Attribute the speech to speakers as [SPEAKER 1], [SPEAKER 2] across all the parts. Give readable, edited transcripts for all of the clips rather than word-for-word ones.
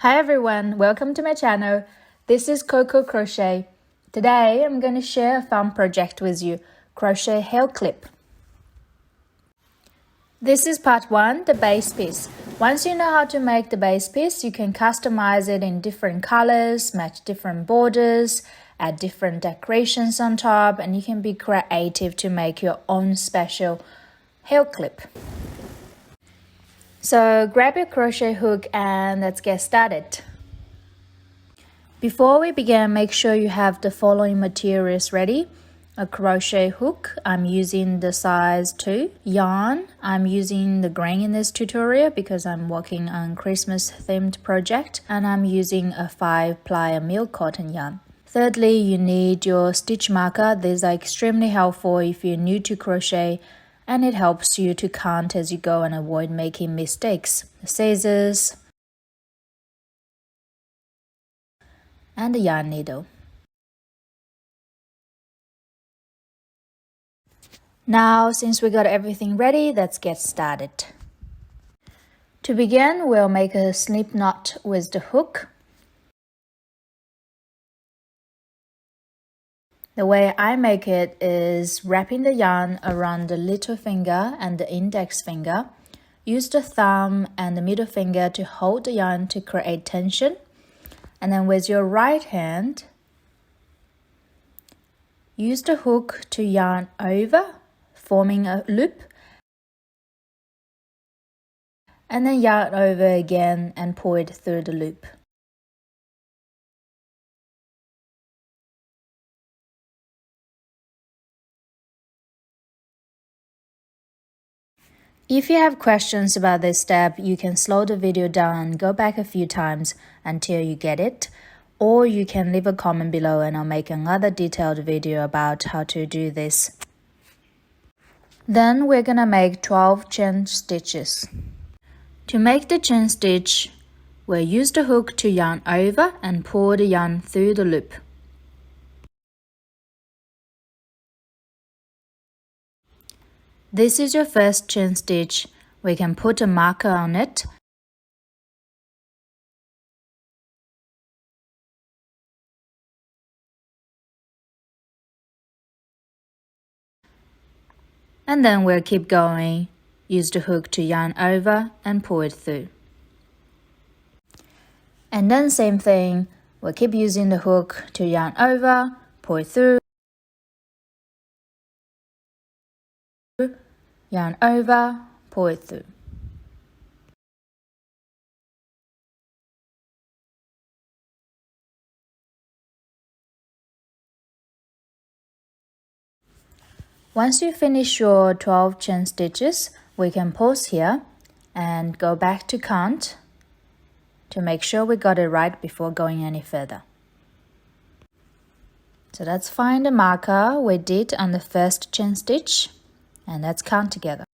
[SPEAKER 1] Hi everyone, welcome to my channel. This is KooKoo Crochet. Today I'm going to share a fun project with you, crochet hair clip. This is part 1, the base piece. Once you know how to make the base piece, you can customize it in different colors, match different borders, add different decorations on top, and you can be creative to make your own special hair clip. So grab your crochet hook and let's get started. Before we begin, make sure you have the following materials ready. A crochet hook, I'm using the size 2. Yarn, I'm using the grain in this tutorial because I'm working on Christmas themed project, and I'm using a 5-ply milk cotton yarn. Thirdly, you need your stitch marker. These are extremely helpful if you're new to crochet, and it helps you to count as you go and avoid making mistakes. The scissors and the yarn needle. Now, since we got everything ready, let's get started. To begin, we'll make a slip knot with the hook. The way I make it is wrapping the yarn around the little finger and the index finger. Use the thumb and the middle finger to hold the yarn to create tension. And then with your right hand, use the hook to yarn over, forming a loop. And then yarn over again and pull it through the loop. If you have questions about this step, you can slow the video down and go back a few times until you get it, or you can leave a comment below and I'll make another detailed video about how to do this. Then we're gonna make 12 chain stitches. To make the chain stitch, we'll use the hook to yarn over and pull the yarn through the loop. This is your first chain stitch. We can put a marker on it. And then we'll keep going. Use the hook to yarn over and pull it through. And then same thing, we'll keep using the hook to yarn over, pull it through. Yarn over, pull it through. Once you finish your 12 chain stitches, we can pause here and go back to count to make sure we got it right before going any further. So let's find the marker we did on the first chain stitch and let's count together.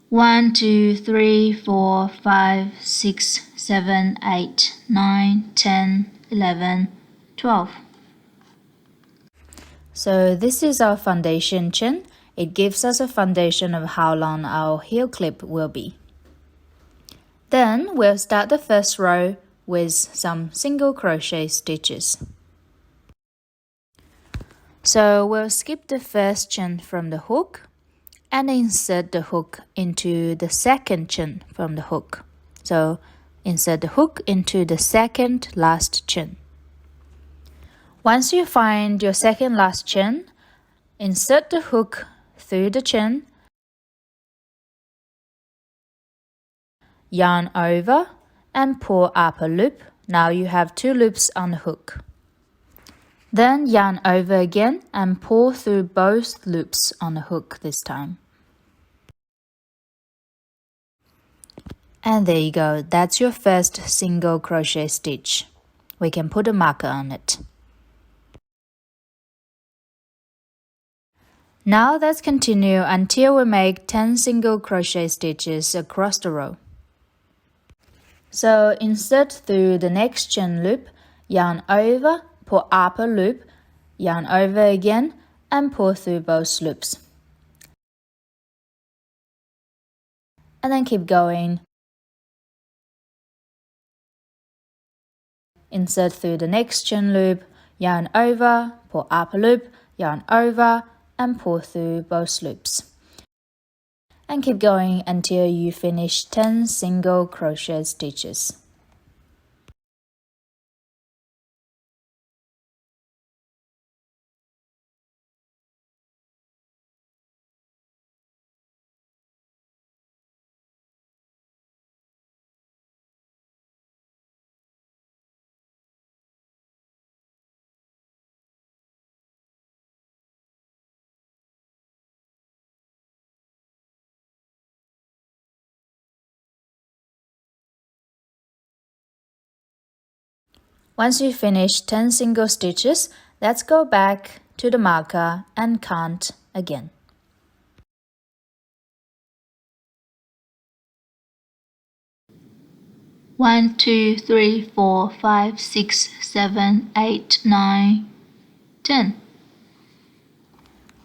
[SPEAKER 1] One, 2, 3, 4, 5, 6, 7, 8, 9, 10, 11, 12. So this is our foundation chain. It gives us a foundation of how long our heel clip will be. Then we'll start the first row with some single crochet stitches. So we'll skip the first chain from the hook and insert the hook into the second chain from the hook. So insert the hook into the second last chain. Once you find your second last chain, insert the hook through the chain, yarn over and pull up a loop. Now you have 2 loops on the hook. Then yarn over again and pull through both loops on the hook this time. And there you go, that's your first single crochet stitch. We can put a marker on it. Now let's continue until we make 10 single crochet stitches across the row. So insert through the next chain loop, yarn over, pull up a loop, yarn over again, and pull through both loops. And then keep going. Insert through the next chain loop, yarn over, pull up a loop, yarn over, and pull through both loops. And keep going until you finish 10 single crochet stitches. Once you finish 10 single stitches, let's go back to the marker and count again. 1, 2, 3, 4, 5, 6, 7, 8, 9, 10.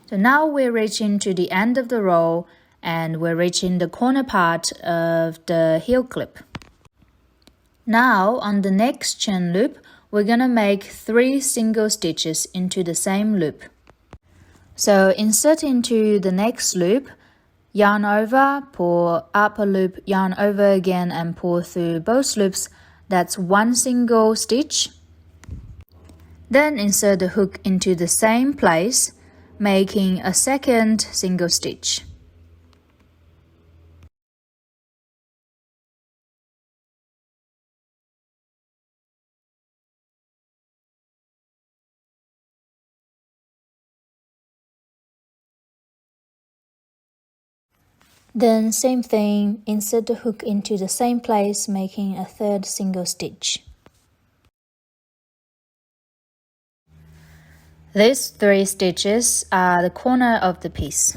[SPEAKER 1] So now we're reaching to the end of the row and we're reaching the corner part of the heel clip. Now on the next chain loop, we're gonna make 3 single stitches into the same loop. So insert into the next loop, yarn over, pull up a loop, yarn over again and pull through both loops. That's 1 single stitch. Then insert the hook into the same place, making a second single stitch. Then same thing, insert the hook into the same place, making a third single stitch. These 3 stitches are the corner of the piece.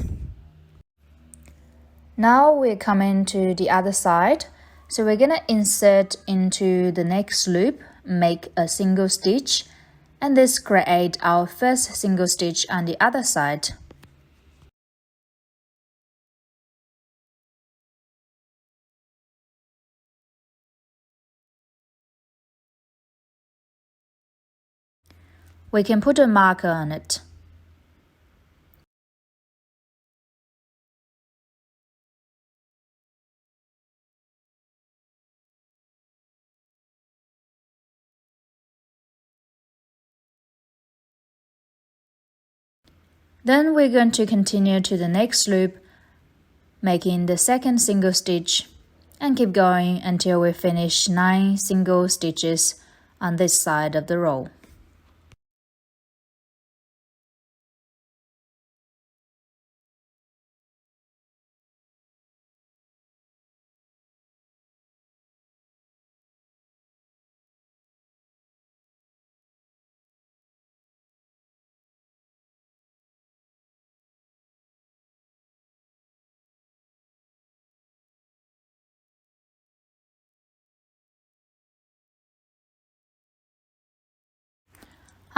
[SPEAKER 1] Now we're coming to the other side, so we're gonna insert into the next loop, make a single stitch, and this create our first single stitch on the other side. We can put a marker on it. Then we're going to continue to the next loop, making the second single stitch, and keep going until we finish 9 single stitches on this side of the row.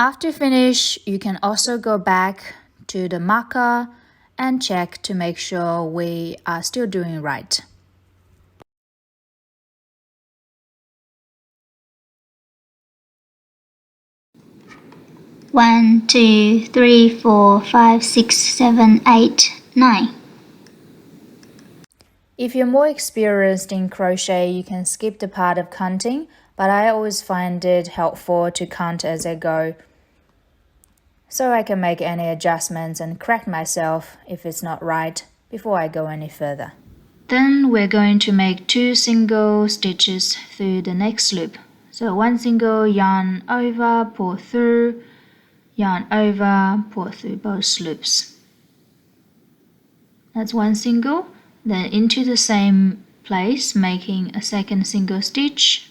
[SPEAKER 1] After finish, you can also go back to the marker and check to make sure we are still doing right.
[SPEAKER 2] One, 2, 3, 4, 5, 6, 7, 8, 9.
[SPEAKER 1] If you're more experienced in crochet, you can skip the part of counting, but I always find it helpful to count as I go, so I can make any adjustments and correct myself if it's not right before I go any further. Then we're going to make 2 single stitches through the next loop. So 1 single, yarn over, pull through, yarn over, pull through both loops. That's 1 single. Then into the same place, making a second single stitch.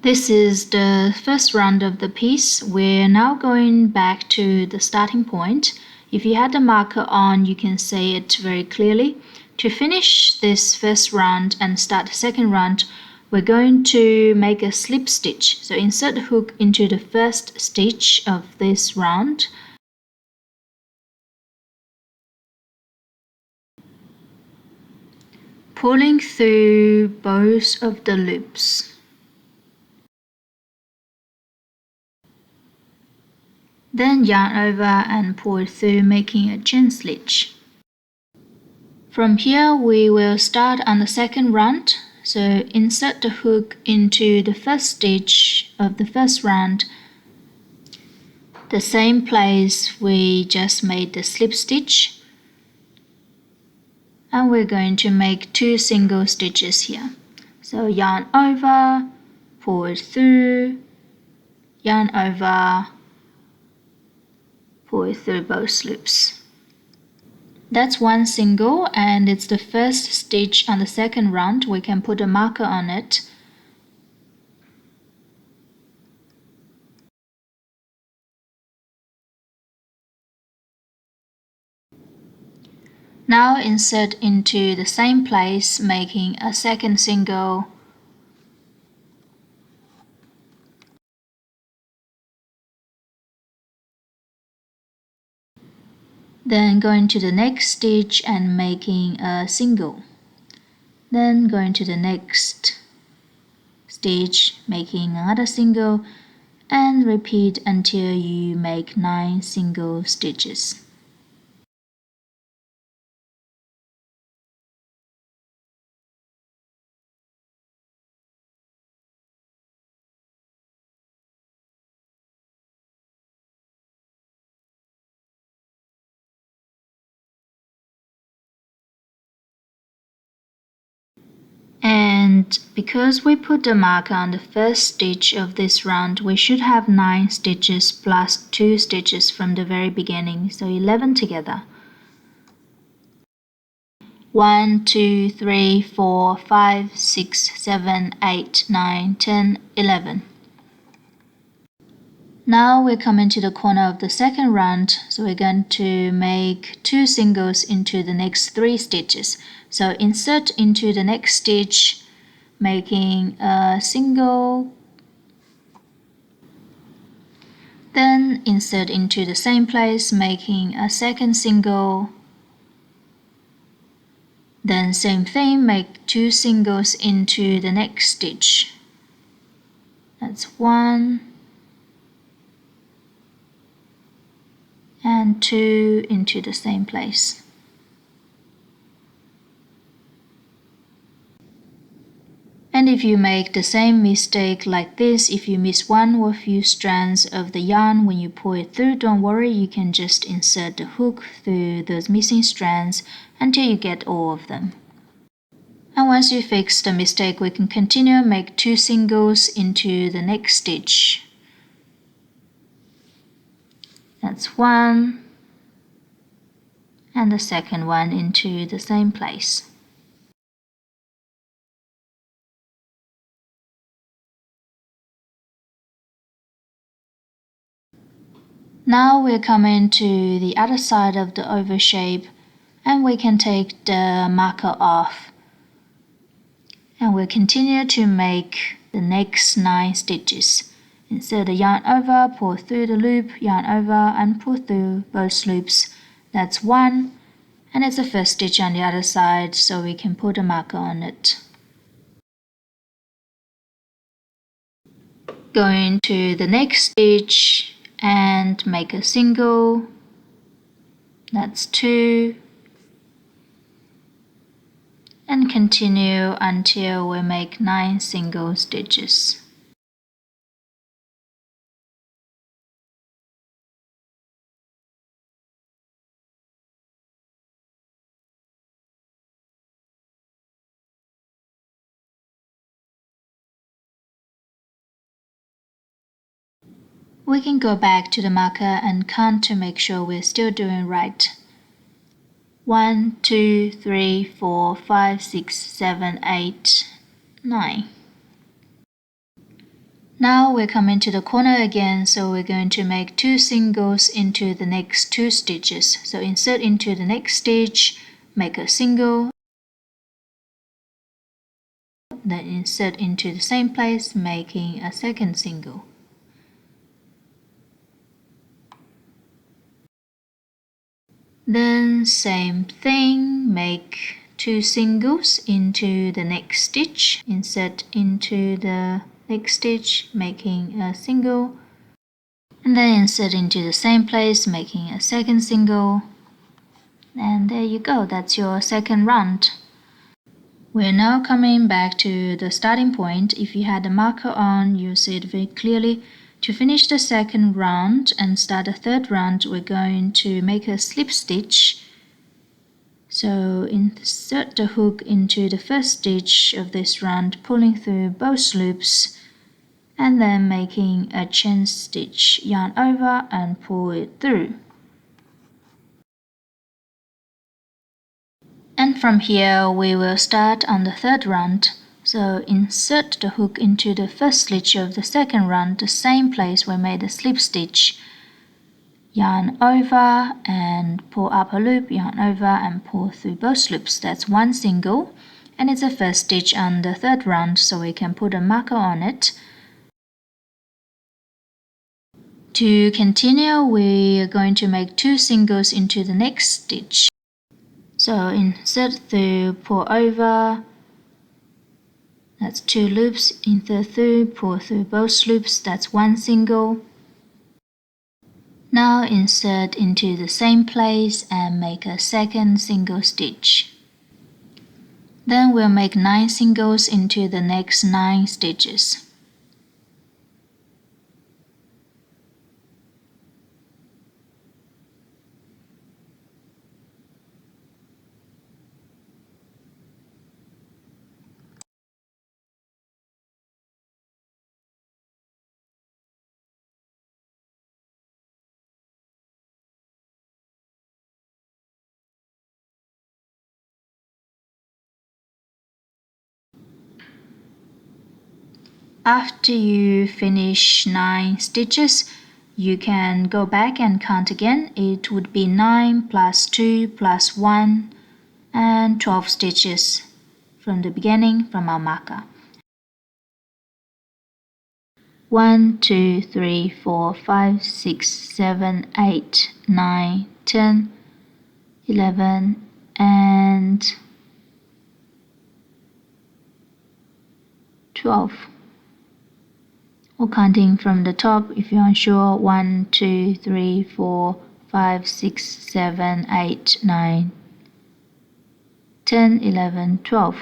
[SPEAKER 1] This is the first round of the piece. We're now going back to the starting point. If you had the marker on, you can see it very clearly. To finish this first round and start the second round, we're going to make a slip stitch. So insert the hook into the first stitch of this round. Pulling through both of the loops. Then yarn over and pull through, making a chain stitch. From here we will start on the second round. So insert the hook into the first stitch of the first round, the same place we just made the slip stitch, and we're going to make 2 single stitches here. So yarn over, pull it through, yarn over, pull it through both loops. That's 1 single, and it's the first stitch on the second round. We can put a marker on it. Now insert into the same place, making a second single. Then going to the next stitch and making a single. Then going to the next stitch, making another single, and repeat until you make 9 single stitches. And because we put the marker on the first stitch of this round, we should have 9 stitches plus 2 stitches from the very beginning, so 11 together. 1, 2, 3, 4, 5, 6, 7, 8, 9, 10, 11. Now we're coming to the corner of the second round, so we're going to make 2 singles into the next 3 stitches. So insert into the next stitch, making a single, then insert into the same place, making a second single, then same thing, make 2 singles into the next stitch. That's 1 and 2 into the same place. And if you make the same mistake like this, if you miss one or few strands of the yarn when you pull it through, don't worry, you can just insert the hook through those missing strands until you get all of them. And once you fix the mistake, we can continue, make 2 singles into the next stitch. That's 1, and the second one into the same place. Now we're coming to the other side of the oval shape, and we can take the marker off. And we'll continue to make the next 9 stitches. Insert the yarn over, pull through the loop, yarn over and pull through both loops. That's 1, and it's the first stitch on the other side, so we can put a marker on it. Going to the next stitch and make a single. That's 2. And continue until we make 9 single stitches. We can go back to the marker and count to make sure we're still doing right. 1, 2, 3, 4, 5, 6, 7, 8, 9. Now we're coming to the corner again, so we're going to make 2 singles into the next 2 stitches. So insert into the next stitch, make a single, then insert into the same place, making a second single. Then same thing, make 2 singles into the next stitch, insert into the next stitch, making a single, and then insert into the same place, making a second single. And there you go, that's your second round. We're now coming back to the starting point. If you had the marker on, you'll see it very clearly. To finish the second round and start the third round, we're going to make a slip stitch. So insert the hook into the first stitch of this round, pulling through both loops, and then making a chain stitch, yarn over and pull it through. And from here we will start on the third round. So insert the hook into the first stitch of the second round, the same place we made the slip stitch. Yarn over and pull up a loop, yarn over and pull through both loops. That's 1 single, and it's the first stitch on the third round, so we can put a marker on it. To continue, we are going to make 2 singles into the next stitch. So insert through, pull over, that's 2 loops, insert through, pull through both loops, that's 1 single. Now insert into the same place and make a second single stitch. Then we'll make 9 singles into the next 9 stitches. After you finish 9 stitches, you can go back and count again. It would be 9 plus 2 plus 1 and 12 stitches from the beginning from our marker. 1, 2, 3, 4, 5, 6, 7, 8, 9, 10, 11, and 12. Or counting from the top if you're unsure. 1, 2, 3, 4, 5, 6, 7, 8, 9, 10, 11, 12.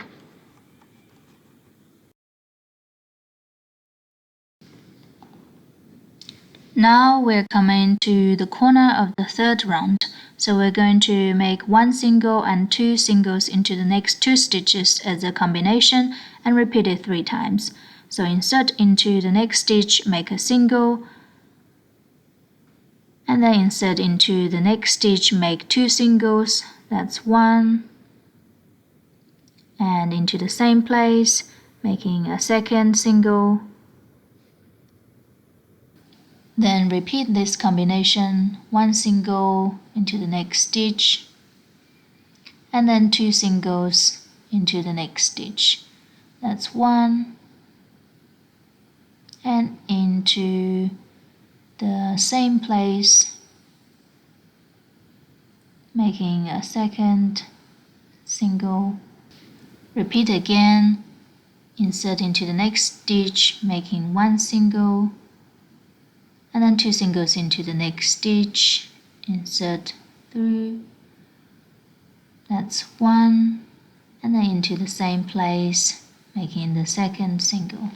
[SPEAKER 1] Now we're coming to the corner of the third round. So we're going to make 1 single and 2 singles into the next 2 stitches as a combination and repeat it 3 times. So insert into the next stitch, make a single, and then insert into the next stitch, make 2 singles, that's 1, and into the same place, making a second single. Then repeat this combination, 1 single into the next stitch, and then 2 singles into the next stitch. That's 1, and into the same place, making a second single. Repeat again, insert into the next stitch, making 1 single, and then 2 singles into the next stitch, insert through, that's 1, and then into the same place, making the second single.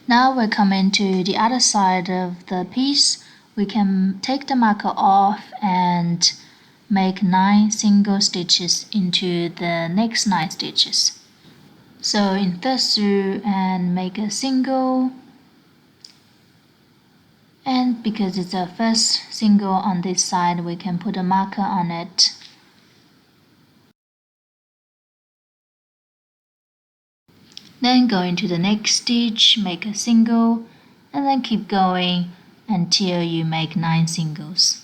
[SPEAKER 1] Now we're coming to the other side of the piece. We can take the marker off and make 9 single stitches into the next 9 stitches. So insert through and make a single, and because it's our first single on this side, we can put a marker on it. Then go into the next stitch, make a single, and then keep going until you make 9 singles.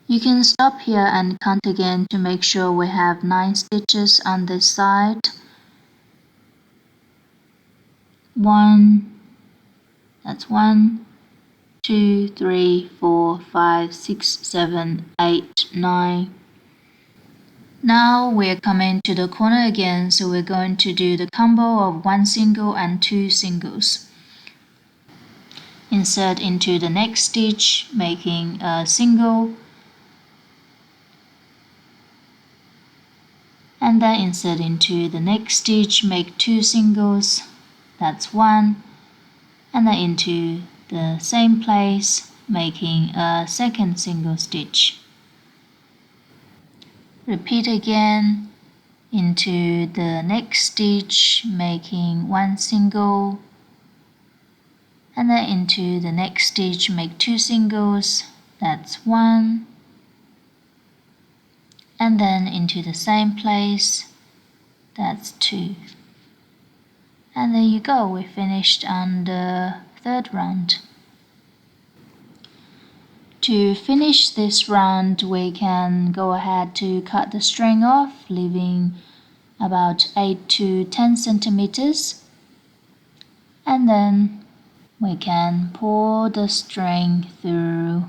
[SPEAKER 1] You can stop here and count again to make sure we have 9 stitches on this side. 1, that's 1, 2, 3, 4, 5, 6, 7, 8, 9. Now we're coming to the corner again, so we're going to do the combo of 1 single and 2 singles. Insert into the next stitch, making a single, and then insert into the next stitch, make 2 singles, that's 1, and then into the same place, making a second single stitch. Repeat again into the next stitch, making 1 single, and then into the next stitch, make 2 singles, that's 1, and then into the same place, that's 2. And there you go, we finished on the third round. To finish this round, we can go ahead to cut the string off, leaving about 8 to 10 centimeters, and then we can pull the string through.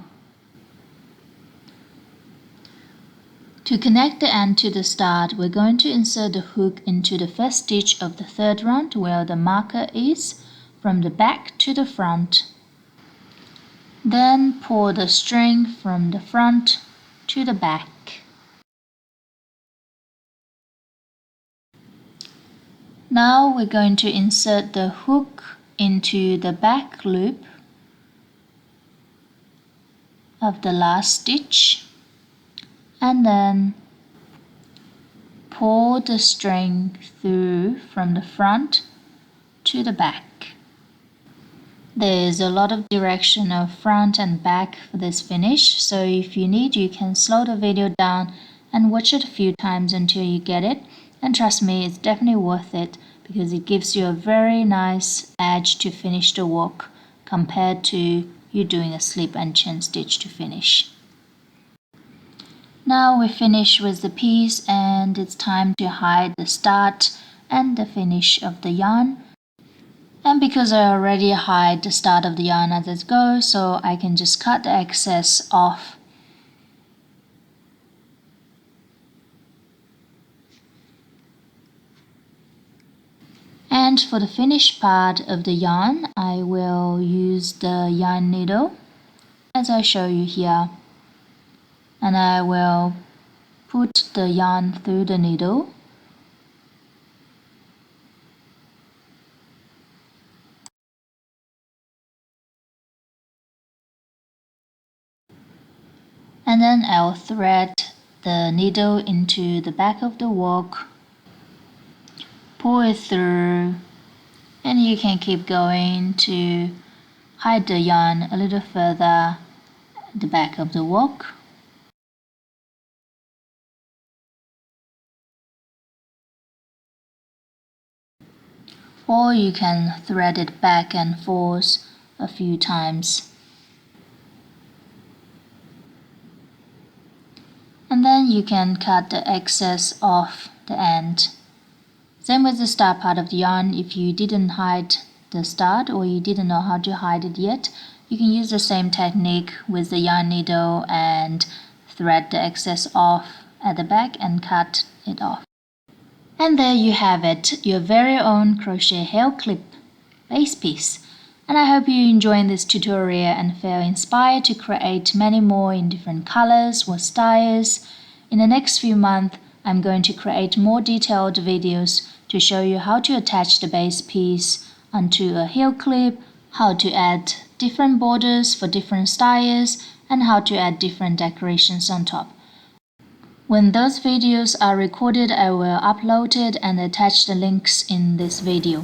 [SPEAKER 1] To connect the end to the start, we're going to insert the hook into the first stitch of the third round where the marker is, from the back to the front. Then pull the string from the front to the back. Now we're going to insert the hook into the back loop of the last stitch, and then pull the string through from the front to the back. There's a lot of direction of front and back for this finish, so if you need, you can slow the video down and watch it a few times until you get it. And trust me, it's definitely worth it because it gives you a very nice edge to finish the work compared to you doing a slip and chain stitch to finish. Now we finish with the piece, and it's time to hide the start and the finish of the yarn. And because I already hide the start of the yarn as it goes, so I can just cut the excess off. And for the finished part of the yarn, I will use the yarn needle as I show you here. And I will put the yarn through the needle. And then I'll thread the needle into the back of the work, pull it through, and you can keep going to hide the yarn a little further at the back of the work. Or you can thread it back and forth a few times. And then you can cut the excess off the end. Same with the start part of the yarn. If you didn't hide the start or you didn't know how to hide it yet, you can use the same technique with the yarn needle and thread the excess off at the back and cut it off. And there you have it, your very own crochet hair clip base piece. And I hope you enjoyed this tutorial and feel inspired to create many more in different colors or styles. In the next few months, I'm going to create more detailed videos to show you how to attach the base piece onto a heel clip, how to add different borders for different styles, and how to add different decorations on top. When those videos are recorded, I will upload it and attach the links in this video.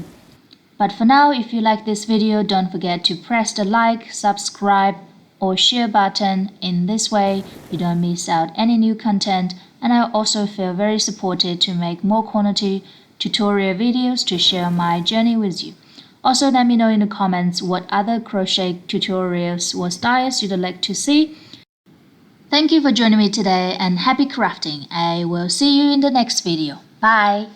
[SPEAKER 1] But for now, if you like this video, don't forget to press the like, subscribe, or share button. In this way, you don't miss out any new content, and I also feel very supported to make more quality tutorial videos to share my journey with you. Also, let me know in the comments what other crochet tutorials or styles you'd like to see. Thank you for joining me today and happy crafting. I will see you in the next video. Bye!